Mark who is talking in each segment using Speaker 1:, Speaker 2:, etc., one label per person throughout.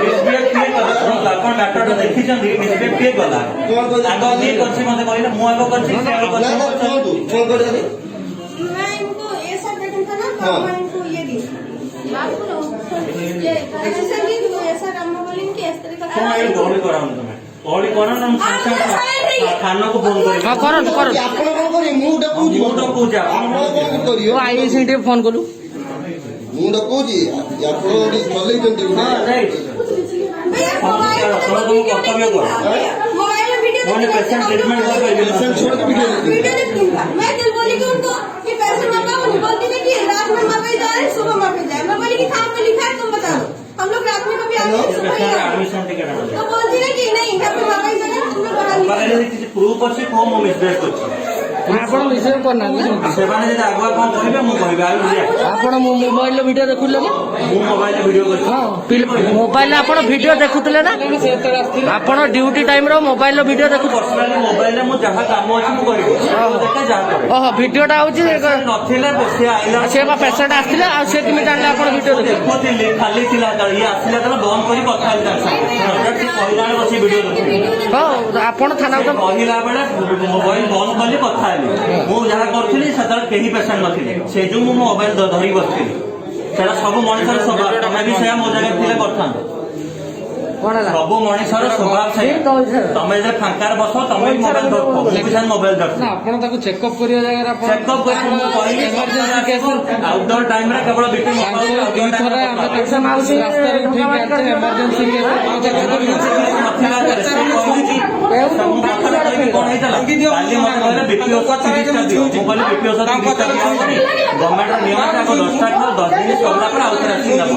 Speaker 1: misbehave किए कला आपण डाक्टर देखि छन मिसबिहेव किए कला आगो किए करछि मते कहले मु आगो करछि से आगो करछि
Speaker 2: फोन कर दे
Speaker 3: मैं इनको ये सब देखन था ना तो मैं इनको ये दी आपको ये ऐसे नहीं दो ऐसा काम बोलिन कि इस तरह का
Speaker 1: तो मैं दौड़ी कराऊं तुम्हें दौड़ी करा ना थाना को फोन करी
Speaker 4: हां करो करो
Speaker 2: आपण कोन करी मु डकू जा आपण कोन करियो
Speaker 4: आई से फोन करू
Speaker 2: मु डकू जी आपण ओडी चलै जंती
Speaker 1: हां राइट
Speaker 3: भैया मोबाइल
Speaker 1: कर्तव्य करो
Speaker 3: मोबाइल में वीडियो
Speaker 1: मोने पेशेंट ट्रीटमेंट कर
Speaker 2: पेशेंट छोड़ के वीडियो
Speaker 3: वीडियो देखूंगा मैं दिल बोली कि उनको कि पैसे मांगा वो बोलती है कि रात में मांगे जाए सुबह मांगे जाए मैं बोली कि काम में लिखा है तुम बताओ हम लोग रात में कभी आते हैं सुबह ही
Speaker 1: एडमिशन टिकट
Speaker 3: तो बोलती है कि नहीं यहाँ पे मांगा जाए तुम्हें बना लिखा
Speaker 1: पारे किसी प्रूफ अछि को मो मिसबिहेव करछि
Speaker 4: ଆପଣ ମିଶେଇ କରୁନାହାନ୍ତି
Speaker 1: ସେମାନେ ଯଦି ଆଗୁଆ କଣ କରିବେ ମୁଁ କହିବି ଆଉ
Speaker 4: ଆପଣ ମୋବାଇଲ ଭିଡିଓ ଦେଖୁଥିଲେ ନା
Speaker 1: ମୁଁ ମୋବାଇଲ ଭିଡିଓ କରିଛି
Speaker 4: ମୋବାଇଲ ଆପଣ ଭିଡିଓ ଦେଖୁଥିଲେ ନା ଆପଣ ଡ୍ୟୁଟି ଟାଇମ ର ମୋବାଇଲ ଭିଡିଓ ଦେଖୁଥିଲେ
Speaker 1: ପର୍ସନାଲି ମୋବାଇଲରେ ମୁଁ ଯାହା କାମ ଅଛି ମୁଁ କରିବି ଦେଖେ ଯାହା କରେ
Speaker 4: ଓହୋ ଭିଡିଓଟା ହଉଛି
Speaker 1: ନଥିଲେ ସେ ଆଇଲା
Speaker 4: ସେ ବା ପେସେଣ୍ଟ ଆସିଥିଲେ ଆଉ ସେ କେମିତି ଜାଣିଲେ ଆପଣ ଭିଡିଓ
Speaker 1: ଦେଖୁଥିଲି ଖାଲି ଥିଲା ଇଏ ଆସିଲା ତାହେଲେ ବନ୍ଦ କରି କଥା ହେଲି ତାଙ୍କ ସାଙ୍ଗେ କହିଲା ବେଳେ ବସି ଭିଡିଓ ଦେଖୁଥିଲି
Speaker 4: ହଉ ଆପଣ ଥାନାକୁ
Speaker 1: କହିଲା ବେଳେ ମୋବାଇଲ ବନ୍ଦ କଲି କଥା ମୁଁ ଯାହା କରୁଥିଲି ସେତେବେଳେ କେହି ପେସେଣ୍ଟ ନଥିଲେ ସେ ଯୋଉ ମୁଁ ମୋବାଇଲ ଧରିକି ବସିଥିଲି ସେଟା ସବୁ ମଣିଷର ସ୍ୱଭାବ ତମେ ବି ସେୟା ମୋ ଜାଗାରେ ଥିଲେ କରିଥାନ୍ତ ସବୁ ମଣିଷର ସ୍ୱଭାବ ସେଇଆ ତମେ ଯେ ଫାଙ୍କାରେ ବସ ତମେ ବି ମୋବାଇଲ ଧର ମୋବାଇଲ ଧର
Speaker 4: ଆପଣ ତାକୁ ଚେକଅପ୍ କରିବା ଜାଗାରେ
Speaker 1: ଚେକଅପ୍ କରି ମୁଁ କହିଲି ଆଉଟଡୋର ଟାଇମରେ କେବଳ ବିଟି ମୋବାଇଲ ବିପି ଔଷଧ 30ଟା ଦିଅ ମୁଁ କହିଲି ବିପି ଔଷଧ 30ଟା ଦିଆହବନି ଗଭର୍ଣ୍ଣମେଣ୍ଟର ନିୟମ 10 ଦିନ ସରିଲା ପରେ ଆଉଥରେ ଆସିକି ନେବ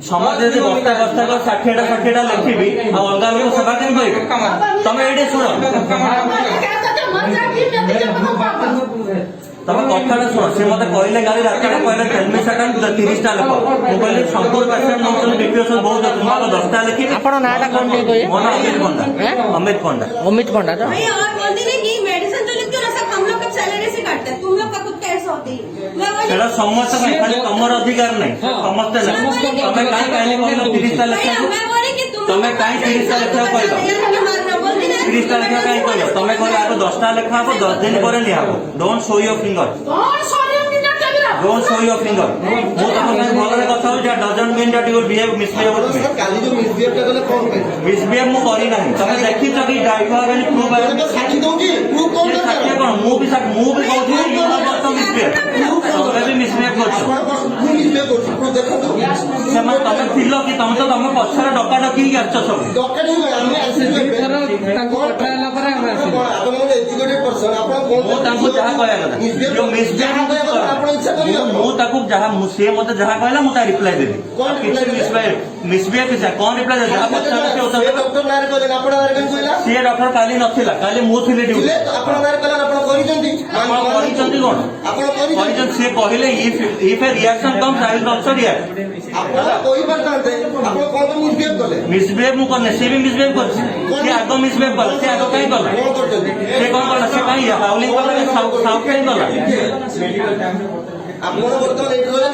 Speaker 1: ସମସ୍ତେ ଯଦି ବସ୍ତା ବସ୍ତା 60ଟା ଲେଖିବି ଆଉ ଅଲଗା ଲୋକ ସେବା କେମିତି କରିବେ ତମେ ଏଇଠି ଶୁଣ ତମେ କଥାଟା ଶୁଣ ସେ ମତେ କହିଲେ ଗାଳି ରାସ୍ତାଟା କହିଲେ ଟେଲମି ସେକେଣ୍ଡ 30ଟା ଲେଖ ମୁଁ କହିଲି ସମ୍ପୂର୍ଣ୍ଣ ପେସେଣ୍ଟ ନଉଛନ୍ତି ବିପି ଔଷଧ ବହୁତ ମୋର 10ଟା ଲେଖିବି
Speaker 4: ଆପଣ ନାଁଟା କଣ ଟିକେ କହିବେ
Speaker 1: ମୋ ନାଁ ଅମିତ ପଣ୍ଡା
Speaker 4: ଅମିତ ପଣ୍ଡା ତ
Speaker 3: भैया और बोलती है कि मेडिसिन जो लिखते हो ना सब हम लोग का सैलरी से काटते हैं तुम लोग का खुद कैसे होती है मैं बोली
Speaker 1: ସେଟା ସମସ୍ତ ପାଇଁ ଖାଲି ତମର ଅଧିକାର ନାହିଁ ସମସ୍ତେ ନାହିଁ ତମେ କାହିଁ କହିଲ 30ଟା ଲେଖା
Speaker 3: मैं बोली कि
Speaker 1: ତମେ କାହିଁ 30ଟା ଲେଖା କହିଲ 30ଟା ଲେଖା କାହିଁ କହିଲ ତମେ କହିଲ ଆଗ 10ଟା ଲେଖା ହବ 10 ଦିନ ପରେ ନିଆହବ don't show your finger don't show your finger ମୁଁ ତମ ସାଙ୍ଗେ ଭଲରେ କଥା ହଉଛି doesn't mean that you will behave misbehave with me
Speaker 2: କାଲି ଯୋଉ ମିସବିହେଭ୍ ଟା କଲେ କଣ ପାଇଁ
Speaker 1: ମିସବିହେଭ୍ ମୁଁ କରି ନାହିଁ ତମେ ଦେଖିଛ କି ଡ୍ରାଇଭର ବୋଲି ପ୍ରୁଫ୍
Speaker 2: ତ ସାକ୍ଷୀ ଦଉଛି ପ୍ରୁଫ୍ କଣ
Speaker 1: ସାକ୍ଷୀ କଣ ମୁଁ ବି କହୁଥିଲି ୟୁ ଆର୍ ନଟ୍ ମିସବିହେଭ୍ ତମେ ବି ମିସବିହେଭ୍ କରୁଛ
Speaker 2: ମୁଁ ମିସବିହେଭ୍ କରୁଛି ପ୍ରୁଫ୍ ଦେଖନ୍ତୁ
Speaker 1: ସେମାନେ ତମେ ଥିଲ କି ତମେ ତ ତମ ପଛରେ ଡକାଡକି ହେଇକି ଆସିଛ ସବୁ
Speaker 2: ଡକାଡି ଆମେ ଆସିଛୁ
Speaker 4: ତାଙ୍କୁ କଥା ହେଲା ପରେ ଆମେ ଆସିଲୁ
Speaker 2: ଆପଣ ଗୋଟେ ଏଜୁକେଟେଡ୍ ପର୍ସନ ଆପଣ କଣ
Speaker 1: ମୁଁ ତାଙ୍କୁ ଯାହା କହିବା କଥା ଯୋଉ ମିସବିହେଭ୍
Speaker 2: ଆପଣ ଇଚ୍ଛା କରିବେ
Speaker 1: ମୁଁ ତାକୁ ଯାହା ସିଏ ମତେ ଯାହା କହିଲା ମୁଁ ତା ରିପ୍ଲାଏ ଦେବି କିଛି ମିସବିହେଭ୍ କିଛି କଣ ରିପ୍ଲାଏ ଦେବି ଯାହା ପଚାରିଲା ସେ ଉତ୍ତର
Speaker 2: ଡକ୍ଟର ନାଁରେ କହିଲେ ଆପଣ ନାଁରେ କେମିତି କହିଲା
Speaker 1: ସିଏ ଡକ୍ଟର କାଲି ନଥିଲା କାଲି ମୁଁ ଥିଲି ଡ୍ୟୁଟି
Speaker 2: ଆପଣ ନାଁରେ କହିଲେ ଆପଣ କରିଛନ୍ତି
Speaker 1: ଆପଣ କରିଛନ୍ତି କଣ
Speaker 2: ଆପଣ
Speaker 1: କରିଛନ୍ତି ସିଏ କହିଲେ if A reaction comes I will also react
Speaker 2: ଆପଣ କହିପାରିଥାନ୍ତେ ଆପଣ କଣ ପାଇଁ ମିସବିହେଭ୍ କଲେ
Speaker 1: ମିସବିହେଭ୍ ମୁଁ କରିନି ସିଏ ବି ମିସବିହେଭ୍ କରିଛି ସିଏ ଆଗ ମିସବିହେଭ୍ କଲା ସିଏ ଆଗ କାହିଁ କଲା
Speaker 2: କଣ କରୁଛନ୍ତି
Speaker 1: ସେ କଣ କଲା ସେ କାହିଁ ହାଉଲିଂ କଲା ସାଉଥ୍ କାହିଁ କଲା
Speaker 2: ଆପଣ ବର୍ତ୍ତମାନ ଏଇଠି ରହିଲେ